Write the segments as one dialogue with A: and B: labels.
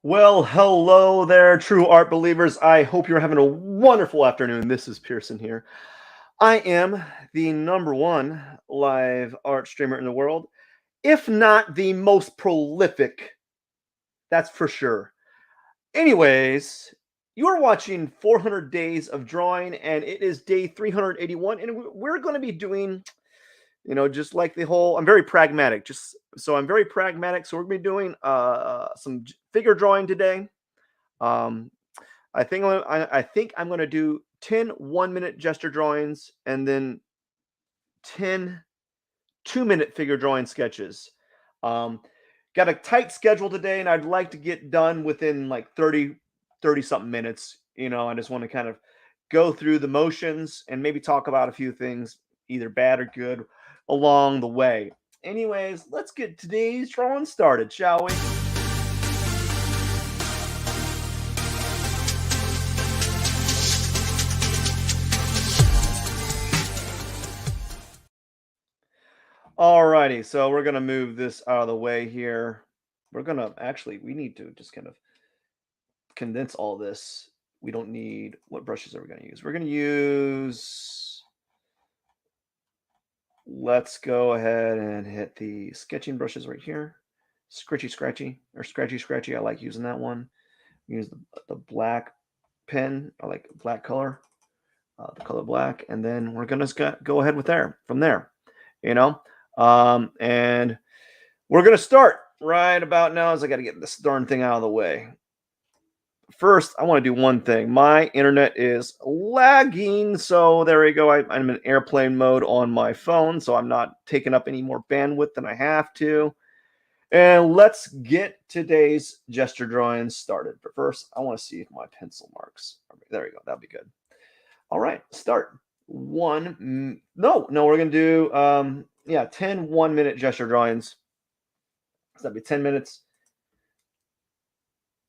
A: Well, hello there, true art believers. I hope you're having a wonderful afternoon. This is Pierson here. I am the number one live art streamer in the world, if not the most prolific. That's for sure. Anyways, you're watching 400 Days of Drawing, and it is day 381, and we're going to be doing, just like the whole. I'm very pragmatic. I'm very pragmatic. So we're going to be doing some figure drawing today. Um, I think I'm going to do 10 1-minute gesture drawings and then 10 2-minute figure drawing sketches. Um, got a tight schedule today, and I'd like to get done within like 30 something minutes. I just want to kind of go through the motions and maybe talk about a few things, either bad or good, along the way. Anyways, let's get today's drawing started, shall we? Alrighty, so we're gonna move this out of the way here. We need to just kind of condense all this. We don't need, what brushes are we gonna use? We're gonna use, let's go ahead and hit the sketching brushes right here. Scratchy, I like using that one. Use the black pen, I like black color, the color black, and then we're gonna go ahead with from there, you know? And we're going to start right about now as I got to get this darn thing out of the way. First, I want to do one thing. My internet is lagging. So there we go. I'm in airplane mode on my phone. So I'm not taking up any more bandwidth than I have to. And let's get today's gesture drawing started. But first, I want to see if my pencil marks. There we go. That'll be good. All right, start. We're going to do 10 1-minute gesture drawings. So that'd be 10 minutes.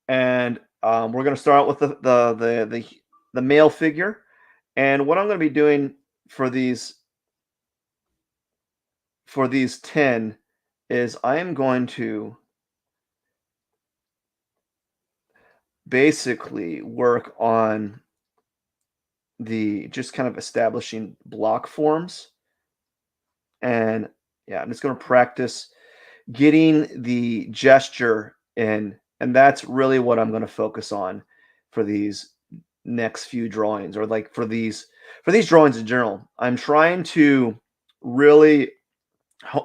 A: And we're going to start out with the male figure. And what I'm going to be doing for these 10 is I am going to basically work on just kind of establishing block forms. And yeah, I'm just going to practice getting the gesture in, and that's really what I'm going to focus on for these next few drawings, or like for these drawings in general. I'm trying to really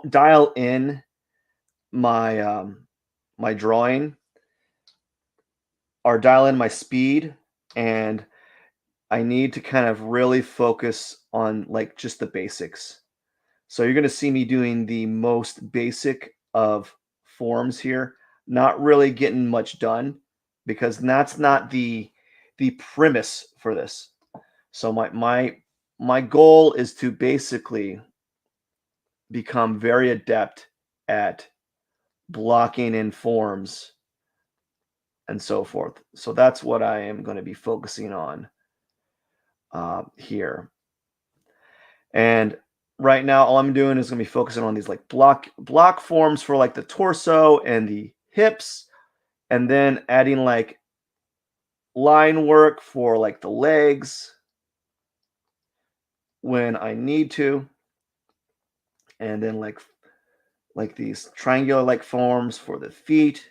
A: dial in my my drawing, or dial in my speed, and I need to kind of really focus on like just the basics. So you're going to see me doing the most basic of forms here, not really getting much done, because that's not the premise for this. So my goal is to basically become very adept at blocking in forms and so forth. So that's what I am going to be focusing on here. And right now, all I'm doing is going to be focusing on these like block forms for like the torso and the hips, and then adding like line work for like the legs when I need to, and then like these triangular like forms for the feet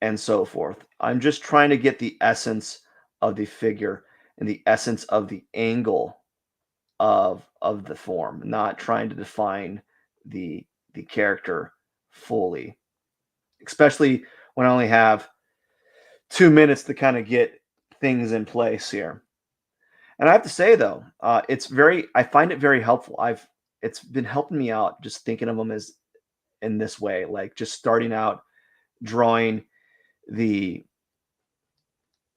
A: and so forth. I'm just trying to get the essence of the figure and the essence of the angle of the form, not trying to define the character fully, especially when I only have 2 minutes to kind of get things in place here. And I have to say though, I find it very helpful. It's been helping me out just thinking of them as in this way, like just starting out drawing the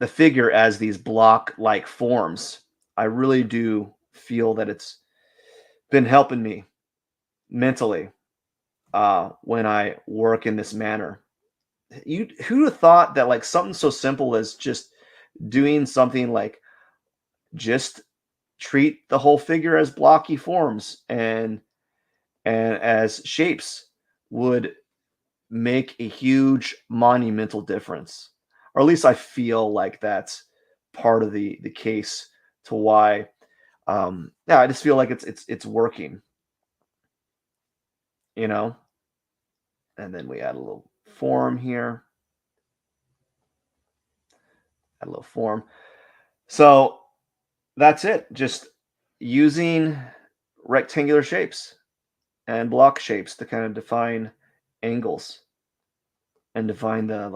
A: figure as these block like forms. I really do feel that it's been helping me mentally when I work in this manner. Who'd have thought that like something so simple as just doing something like just treat the whole figure as blocky forms and as shapes would make a huge monumental difference. Or at least I feel like that's part of the case to why yeah, I just feel like it's working, you know? And then we add a little form here, add a little form. So that's it. Just using rectangular shapes and block shapes to kind of define angles and define the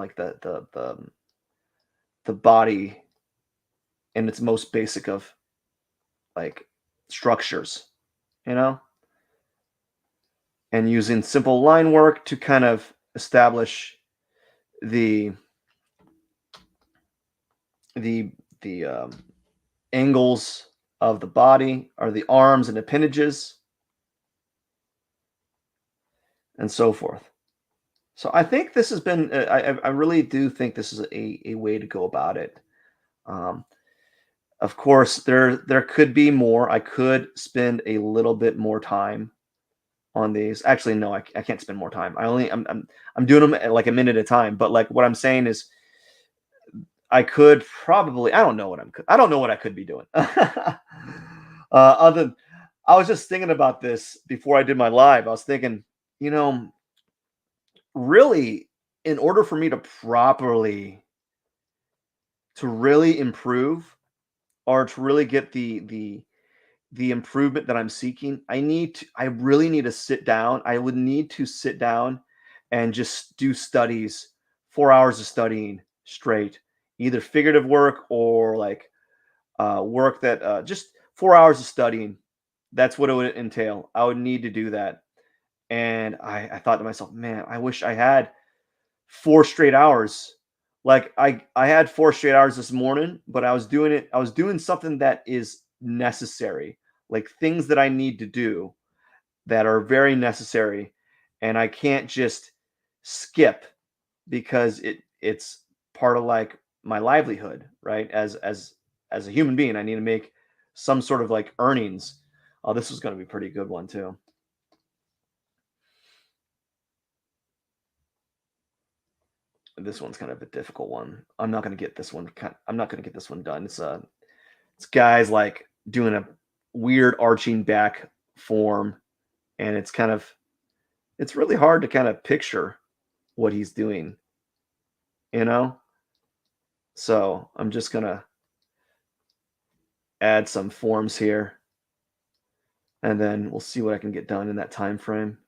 A: body in its most basic of like structures, you know, and using simple line work to kind of establish the the angles of the body or the arms and appendages and so forth. So I think this has been I really do think this is a way to go about it. Um, of course, there could be more. I could spend a little bit more time on these. Actually, no, I can't spend more time. I'm doing them at like a minute at a time. But like what I'm saying is, I could probably I don't know what I could be doing. Other, I was just thinking about this before I did my live. I was thinking, you know, really, in order for me to really improve or to really get the improvement that I'm seeking, I really need to sit down. I would need to sit down and just do studies, 4 hours of studying straight, either figurative work or like work that just 4 hours of studying. That's what it would entail. I would need to do that. And I thought to myself, man, I wish I had 4 straight hours. Like I had 4 straight hours this morning, but I was doing something that is necessary, like things that I need to do that are very necessary. And I can't just skip because it's part of like my livelihood, right? As a human being, I need to make some sort of like earnings. Oh, this was going to be a pretty good one too. This one's kind of a difficult one. I'm not going to get this one. I'm not going to get this one done. It's guys like doing a weird arching back form, and it's really hard to kind of picture what he's doing, you know. So I'm just gonna add some forms here, and then we'll see what I can get done in that time frame.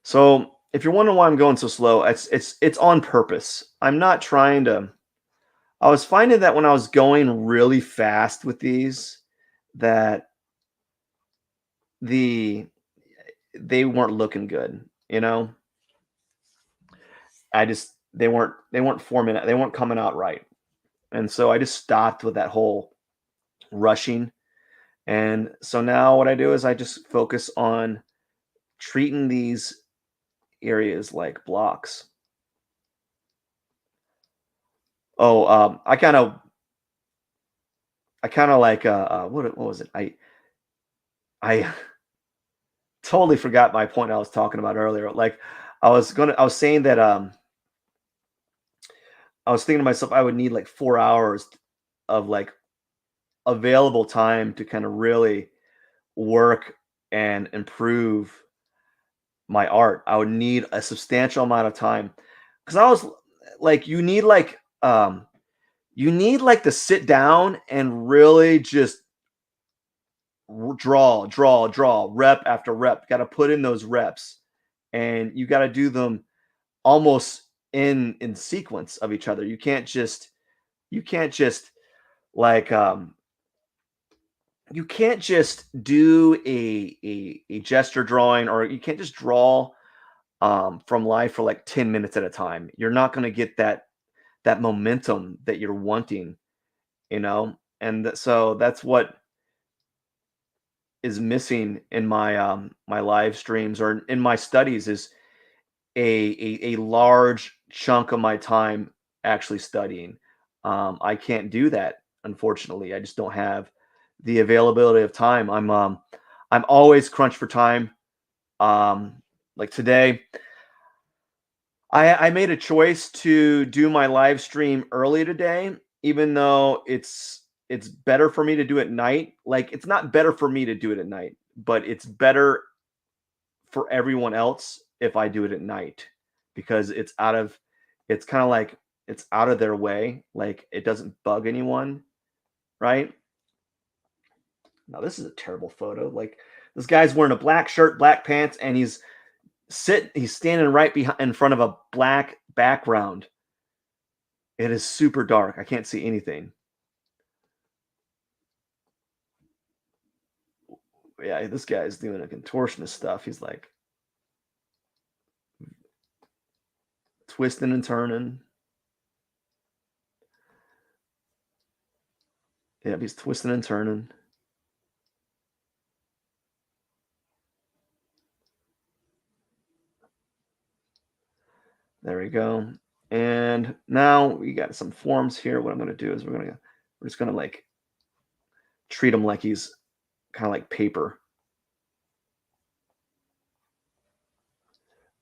A: So if you're wondering why I'm going so slow, it's on purpose. I'm not trying to. I was finding that when I was going really fast with these, that the they weren't looking good. You know, I just they weren't forming they weren't coming out right, and so I just stopped with that whole rushing. And so now what I do is I just focus on treating these areas like blocks. Oh, I kind of like what was it? I totally forgot my point I was talking about earlier. Like I was saying that I was thinking to myself I would need like 4 hours of like available time to kind of really work and improve my art. I would need a substantial amount of time because I was like, you need like to sit down and really just draw, rep after rep. Got to put in those reps, and you got to do them almost in sequence of each other. You can't just like you can't just do a gesture drawing, or you can't just draw from life for like 10 minutes at a time. You're not going to get that momentum that you're wanting, you know? And so that's what is missing in my my live streams or in my studies is a large chunk of my time actually studying. I can't do that, unfortunately. I just don't have the availability of time. I'm always crunched for time. Um, like today, I made a choice to do my live stream early today, even though it's better for me to do it at night. Like it's not better for me to do it at night, but it's better for everyone else if I do it at night because it's kind of like it's out of their way. Like it doesn't bug anyone, right? Now this is a terrible photo. Like this guy's wearing a black shirt, black pants, and he's standing right behind in front of a black background. It is super dark. I can't see anything. Yeah, this guy's doing a contortionist stuff. He's like twisting and turning. Yeah, he's twisting and turning. There we go. And now we got some forms here. What I'm going to do is we're just going to like treat him like he's kind of like paper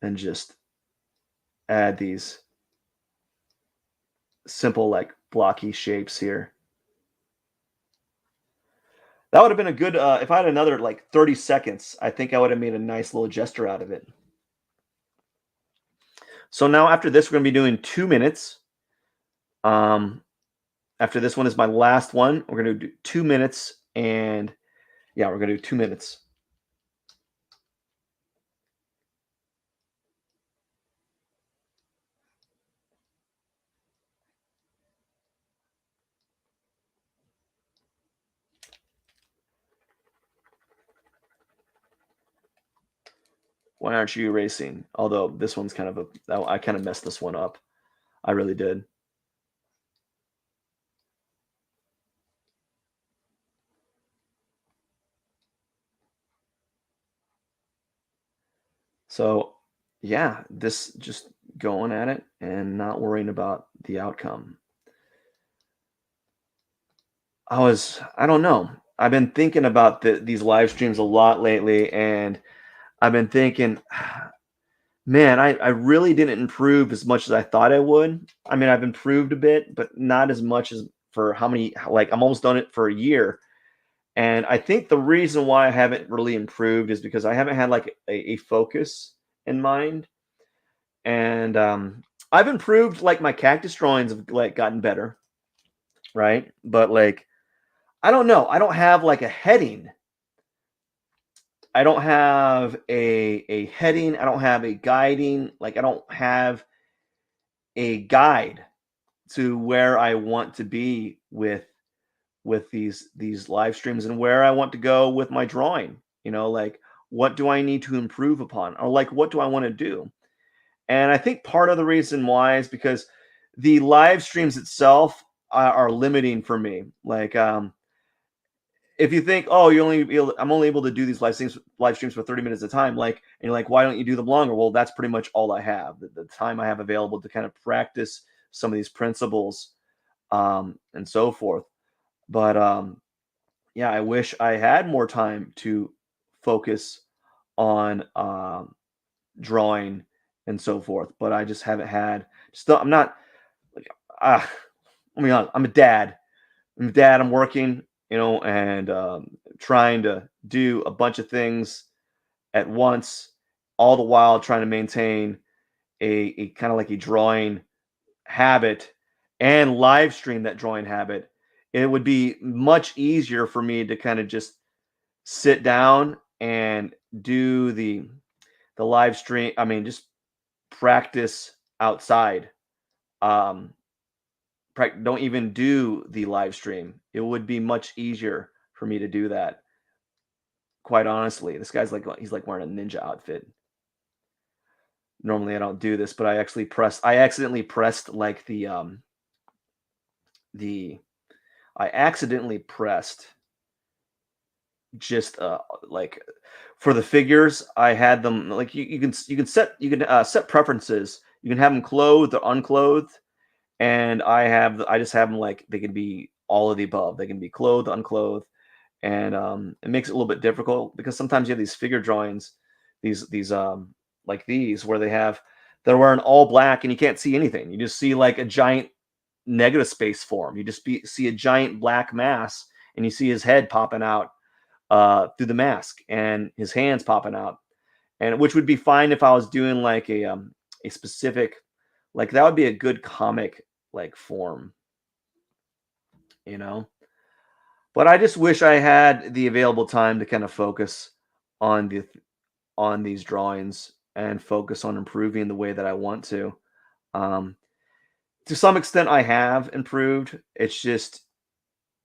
A: and just add these simple like blocky shapes here. That would have been a good if I had another like 30 seconds, I think I would have made a nice little gesture out of it. So now after this, we're going to be doing 2 minutes. After this one is my last one. We're going to do 2 minutes, and yeah, we're going to do 2 minutes. Why aren't you erasing? Although this one's kind of I kind of messed this one up. I really did. So yeah, this just going at it and not worrying about the outcome. I don't know. I've been thinking about these live streams a lot lately, and I've been thinking, man, I really didn't improve as much as I thought I would. I mean, I've improved a bit, but not as much as for how many, like, I'm almost done it for a year. And I think the reason why I haven't really improved is because I haven't had like a focus in mind. And I've improved, like, my cactus drawings have like gotten better, right? But like, I don't know. I don't have like a heading. I don't have a heading. I don't have a guiding. Like I don't have a guide to where I want to be with these live streams and where I want to go with my drawing. You know, like what do I need to improve upon, or like what do I want to do? And I think part of the reason why is because the live streams itself are limiting for me. Like if you think, oh, I'm only able to do these live streams for 30 minutes at a time, like, and you're like, why don't you do them longer? Well, that's pretty much all I have. The time I have available to kind of practice some of these principles, and so forth. But yeah, I wish I had more time to focus on drawing and so forth. But I just haven't had. Still, I'm not like. I mean, I'm a dad. I'm working, and trying to do a bunch of things at once, all the while trying to maintain a kind of like a drawing habit and live stream that drawing habit. It would be much easier for me to kind of just sit down and do the live stream. I mean, just practice outside. Um, don't even do the live stream. It would be much easier for me to do that. Quite honestly, this guy's like he's like wearing a ninja outfit. Normally I don't do this, but I accidentally pressed like the I accidentally pressed just like for the figures. I had them like you can set preferences. You can have them clothed or unclothed, and I just have them like they can be all of the above. They can be clothed, unclothed, and it makes it a little bit difficult because sometimes you have these figure drawings, these like these where they're wearing all black and you can't see anything. You just see like a giant negative space form. You just see a giant black mass, and you see his head popping out through the mask and his hands popping out, and which would be fine if I was doing like a specific, like that would be a good comic like form, you know. But I just wish I had the available time to kind of focus on on these drawings and focus on improving the way that I want to. Um, to some extent, I have improved. It's just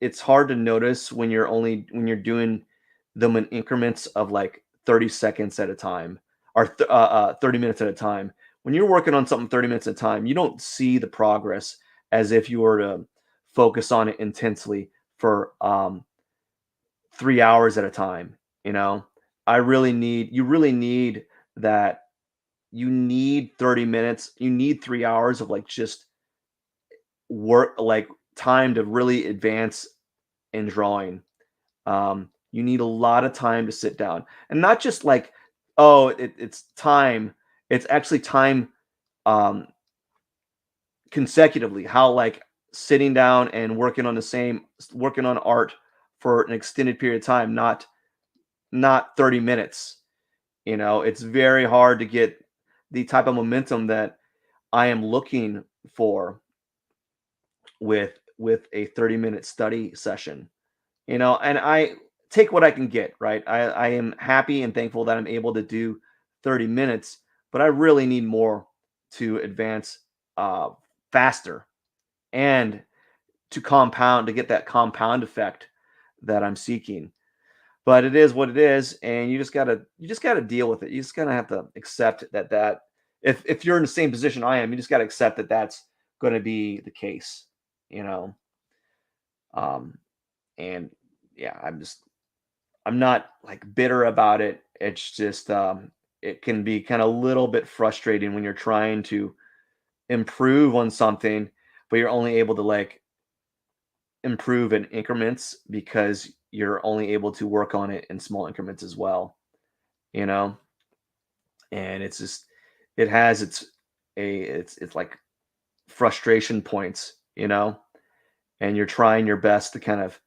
A: it's hard to notice when you're doing them in increments of like 30 seconds at a time or 30 minutes at a time. When you're working on something 30 minutes at a time, you don't see the progress as if you were to focus on it intensely for 3 hours at a time. You know, you really need that. You need 30 minutes, you need 3 hours of like just work, like time to really advance in drawing. You need a lot of time to sit down, and not just like, oh, it's time. It's actually time um, consecutively. How like sitting down and working on art for an extended period of time, not 30 minutes. You know, it's very hard to get the type of momentum that I am looking for with a 30-minute study session. You know, and I take what I can get, right? I am happy and thankful that I'm able to do 30 minutes, but I really need more to advance uh, faster and to get that compound effect that I'm seeking. But it is what it is, and you just gotta deal with it. You just gotta have to accept that if you're in the same position I am, you just gotta accept that that's going to be the case, you know. Um, and yeah, I'm not like bitter about it. It's just it can be kind of a little bit frustrating when you're trying to improve on something, but you're only able to like improve in increments because you're only able to work on it in small increments as well, you know? And it's just it has it's like frustration points, you know? And you're trying your best to kind of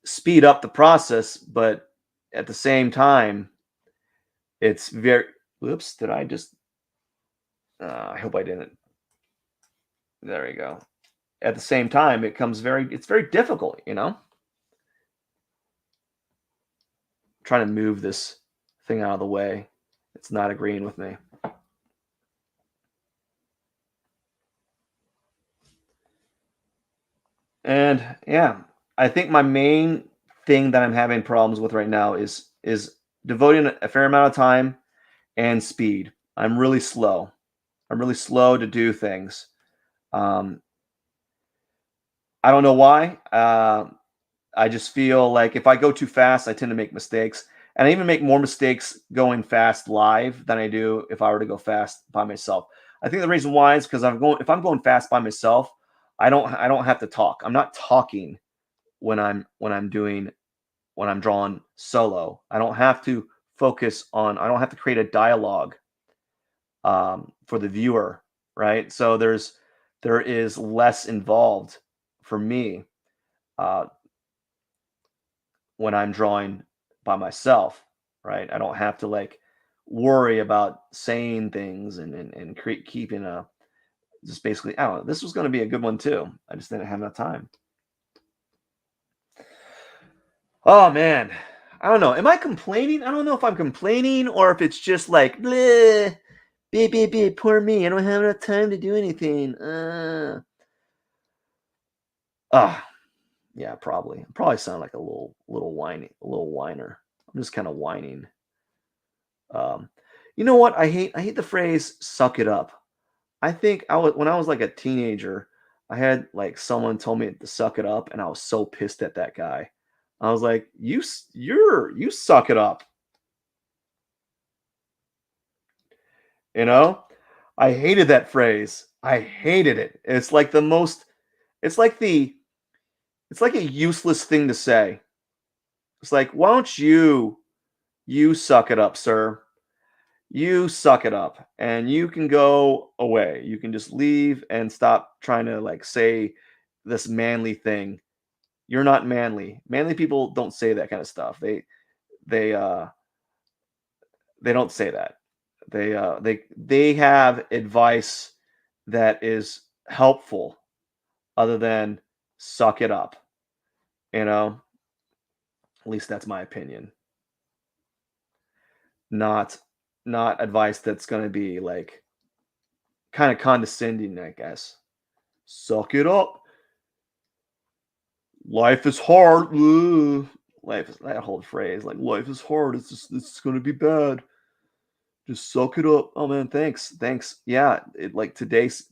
A: speed up the process, but at the same time, it's very whoops, did I just I hope I didn't. There we go. At the same time, it's very difficult, you know? Trying to move this thing out of the way. It's not agreeing with me. And yeah, I think my main thing that I'm having problems with right now is devoting a fair amount of time and speed. I'm really slow. I'm really slow to do things. Um, I don't know why. I just feel like if I go too fast, I tend to make mistakes. And I even make more mistakes going fast live than I do if I were to go fast by myself. I think the reason why is because if I'm going fast by myself, I don't have to talk. I'm not talking when I'm doing when I'm drawing solo. I don't have to create a dialogue for the viewer, right? So there is less involved for me uh, when I'm drawing by myself, right? I don't have to like worry about saying things and keeping a just basically. I don't know. This was going to be a good one too. I just didn't have enough time. Oh man, I don't know. Am I complaining? I don't know if I'm complaining or if it's just like, bleh, poor me. I don't have enough time to do anything. Ah, yeah, probably. I probably sound like a little whiny, a little whiner. I'm just kind of whining. Um, you know what? I hate the phrase "suck it up." I think I was when I was like a teenager, I had like someone told me to suck it up, and I was so pissed at that guy. I was like, you suck it up." You know? I hated that phrase. I hated it. It's like the it's like a useless thing to say. It's like, why don't you suck it up, sir? You suck it up and you can go away. You can just leave and stop trying to like say this manly thing. You're not manly. Manly people don't say that kind of stuff. They they don't say that. They have advice that is helpful other than suck it up, you know? At least that's my opinion. Not not advice that's going to be like kind of condescending, I guess. Suck it up. Life is hard. Ugh. Life is that whole phrase like life is hard. It's going to be bad. Just suck it up. Oh man, thanks. Thanks. Yeah, like today's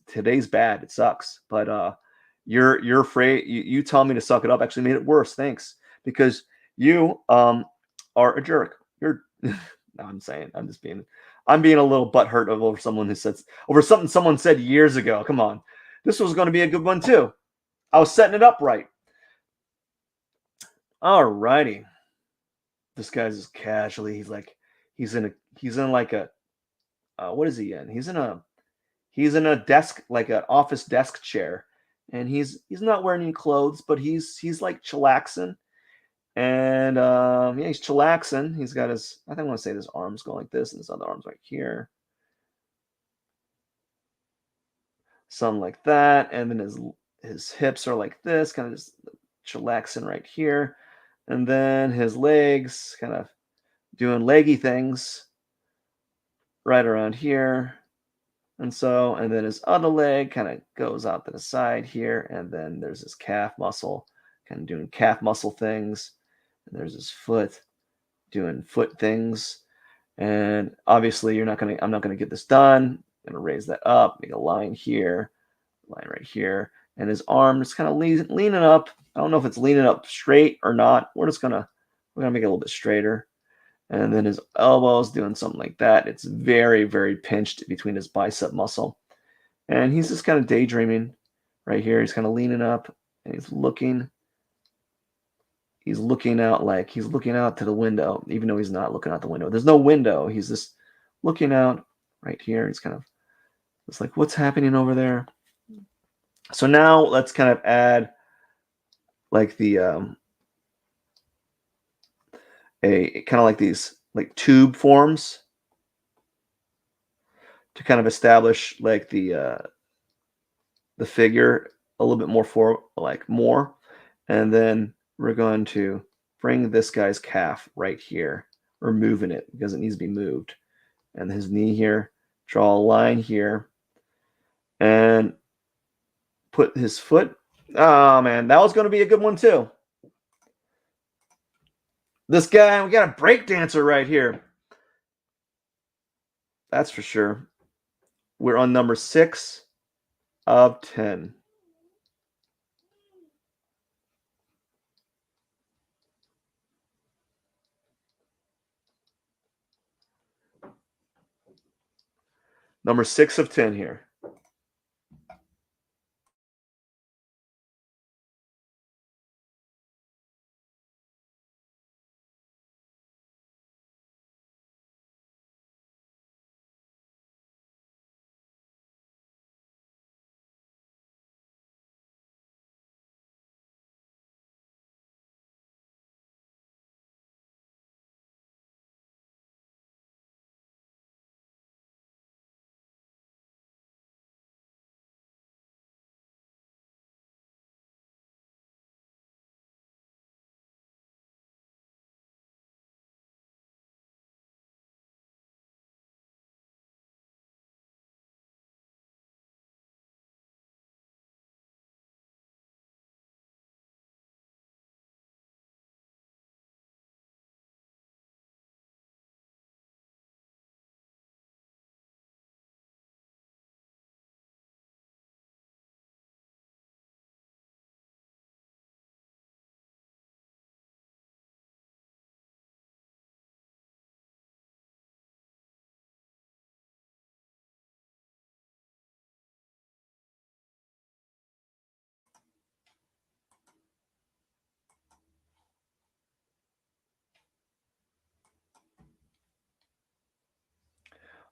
A: bad. It sucks. But you're afraid you telling me to suck it up actually made it worse. Thanks. Because you are a jerk. You're no, I'm saying I'm being a little butthurt over someone who says over something someone said years ago. Come on. This was going to be a good one too. I was setting it up right. All righty. This guy's just casually. He's in like a what is he in? He's in a desk like an office desk chair, and he's not wearing any clothes, but he's like chillaxing, and yeah, he's chillaxing. He's got his I think I want to say his arms go like this, and his other arms right here, something like that, and then his hips are like this, kind of just chillaxing right here, and then his legs kind of doing leggy things right around here. And then his other leg kind of goes out to the side here. And then there's his calf muscle, kind of doing calf muscle things. And there's his foot doing foot things. And obviously, I'm not going to get this done. I'm going to raise that up, make a line here, line right here. And his arm is kind of leaning up. I don't know if it's leaning up straight or not. We're going to make it a little bit straighter. And then his elbows doing something like that. It's very, very pinched between his bicep muscle. And he's just kind of daydreaming right here. He's kind of leaning up and he's looking out like he's looking out to the window, even though he's not looking out the window. There's no window. He's just looking out right here. He's kind of it's like, what's happening over there? So now let's kind of add like the a kind of like these like tube forms to kind of establish like the figure a little bit more. And then we're going to bring this guy's calf right here. We're moving it because it needs to be moved. And his knee here, draw a line here, and put his foot. Oh man, that was going to be a good one too. This guy, we got a break dancer right here. That's for sure. We're on number 6 of 10. Number 6 of 10 here.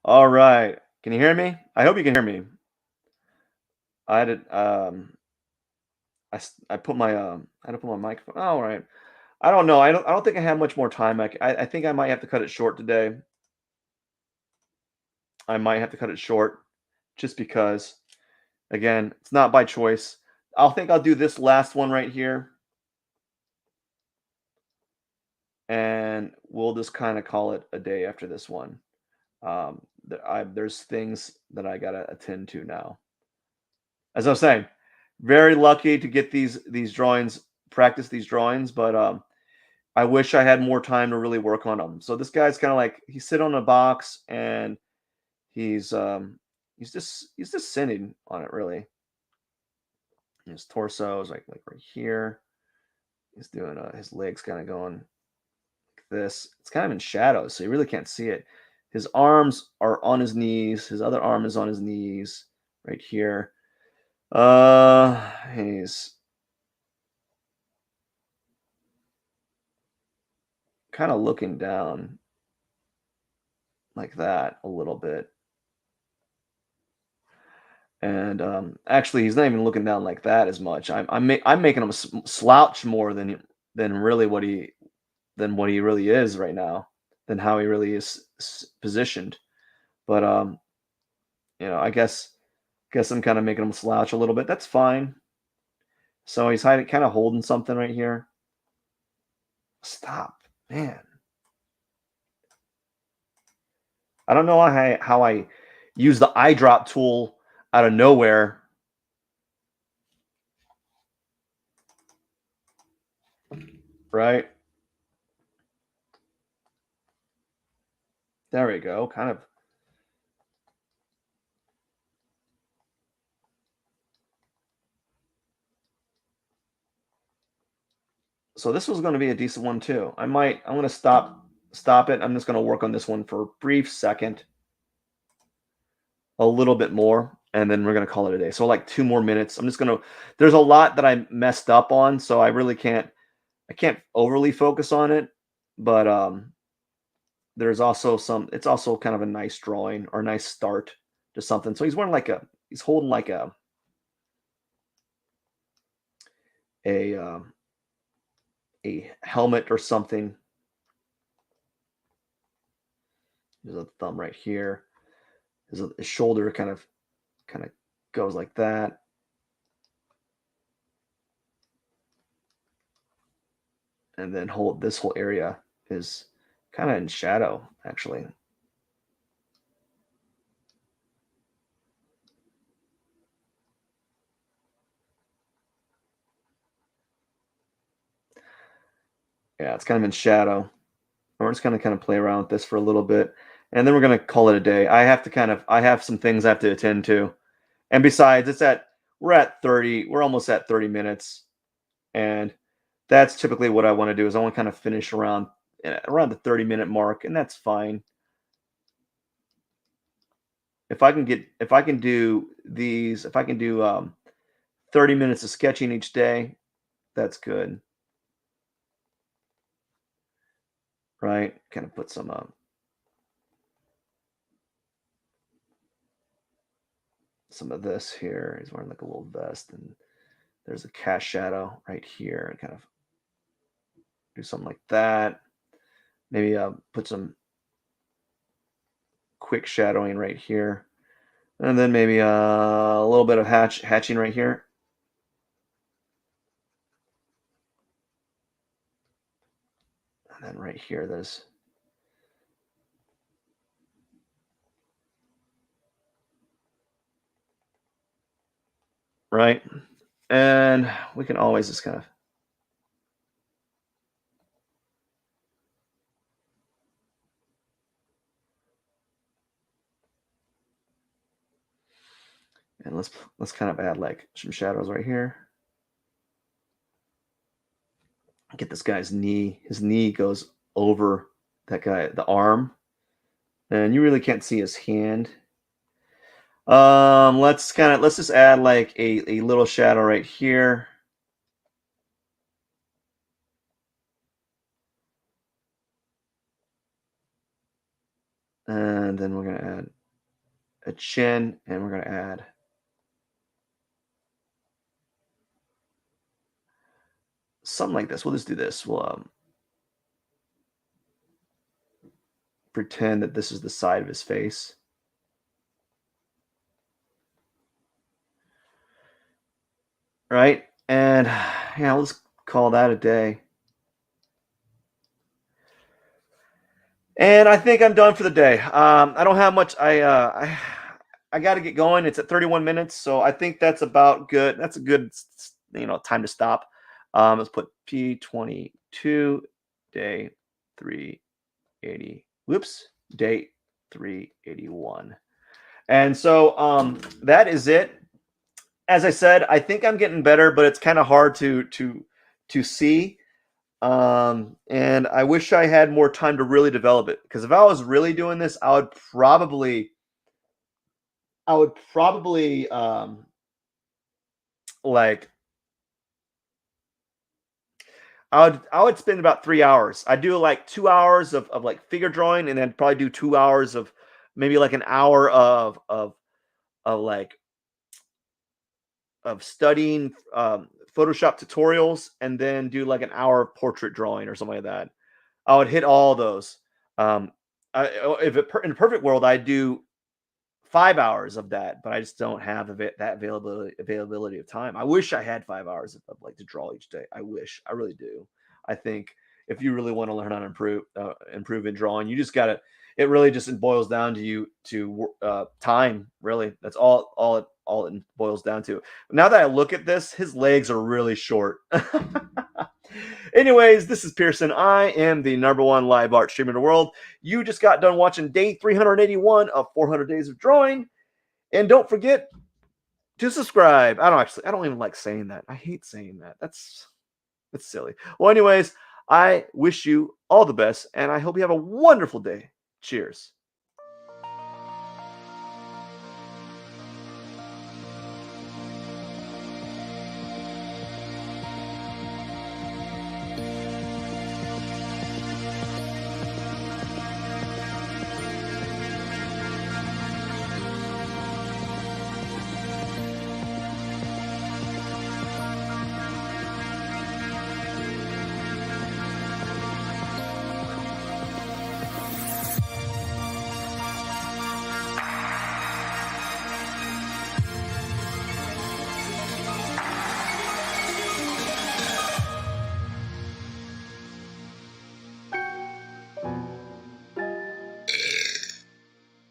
A: All right. Can you hear me? I hope you can hear me. I had to, I put my I had to put my microphone. All right. I don't know. I don't think I have much more time. I think I might have to cut it short today. I might have to cut it short just because again, it's not by choice. I'll do this last one right here and we'll just kind of call it a day after this one. There's things that I gotta attend to now. As I was saying, very lucky to get these drawings, practice these drawings, but I wish I had more time to really work on them. So this guy's kind of like he's sitting on a box and he's um he's just sitting on it really. His torso is like right here. He's doing his legs kind of going like this. It's kind of in shadow, so you really can't see it. His arms are on his knees. His other arm is on his knees right here. He's kind of looking down like that a little bit. And actually, he's not even looking down like that as much. I'm making him slouch more than really what he really is right now, than how he really is positioned. But I guess I'm kind of making him slouch a little bit. That's fine. So he's hiding, kind of holding something right here. Stop, man. I don't know how I use the eye drop tool out of nowhere. Right there we go. Kind of. So this was going to be a decent one too. I'm going to stop it. I'm just going to work on this one for a brief second, a little bit more, and then we're going to call it a day. So like 2 more minutes. I'm just going to there's a lot that I messed up on, so I can't overly focus on it, but there's also it's also kind of a nice drawing or a nice start to something. So he's holding like a um, a helmet or something. There's a thumb right here. His shoulder kind of goes like that. And then this whole area is kind of in shadow, actually. Yeah, it's kind of in shadow. We're just gonna kind of play around with this for a little bit, and then we're gonna call it a day. I have some things I have to attend to, and besides, we're at 30, we're almost at 30 minutes, and that's typically what I want to do is I want to kind of finish around the 30-minute mark, and that's fine. If I can do these, if I can do 30 minutes of sketching each day, that's good, right? Kind of put some of this here. He's wearing like a little vest, and there's a cast shadow right here, and kind of do something like that. Maybe put some quick shadowing right here, and then maybe a little bit of hatching right here, and then right here there's right, and we can always just kind of and let's kind of add like some shadows right here. Get this guy's knee. His knee goes over that guy, the arm, and you really can't see his hand. Let's just add like a little shadow right here. And then we're going to add a chin, and we're going to add something like this. We'll just do this. We'll pretend that this is the side of his face. Right? And yeah, let's call that a day. And I think I'm done for the day. I don't have much. I got to get going. It's at 31 minutes, so I think that's about good. That's a good time to stop. Let's put P22 day 380. Whoops, day 381. And so that is it. As I said, I think I'm getting better, but it's kind of hard to see. And I wish I had more time to really develop it, because if I was really doing this, I would probably like I would spend about 3 hours. I'd do like 2 hours of like figure drawing, and then probably do 2 hours of maybe like an hour of like of studying Photoshop tutorials, and then do like an hour of portrait drawing or something like that. I would hit all those. Um, if in a perfect world, I'd do 5 hours of that, but I just don't have that availability of time. I wish I had 5 hours of like to draw each day. I wish, I really do. I think if you really want to learn how to improve in drawing, you just gotta. It really just boils down to time. Really, that's all it boils down to. Now that I look at this, his legs are really short. Anyways, this is Pierson. I am the #1 live art streamer in the world. You just got done watching day 381 of 400 days of drawing. And don't forget to subscribe. I don't even like saying that. I hate saying that. That's silly. Well, anyways, I wish you all the best, and I hope you have a wonderful day. Cheers.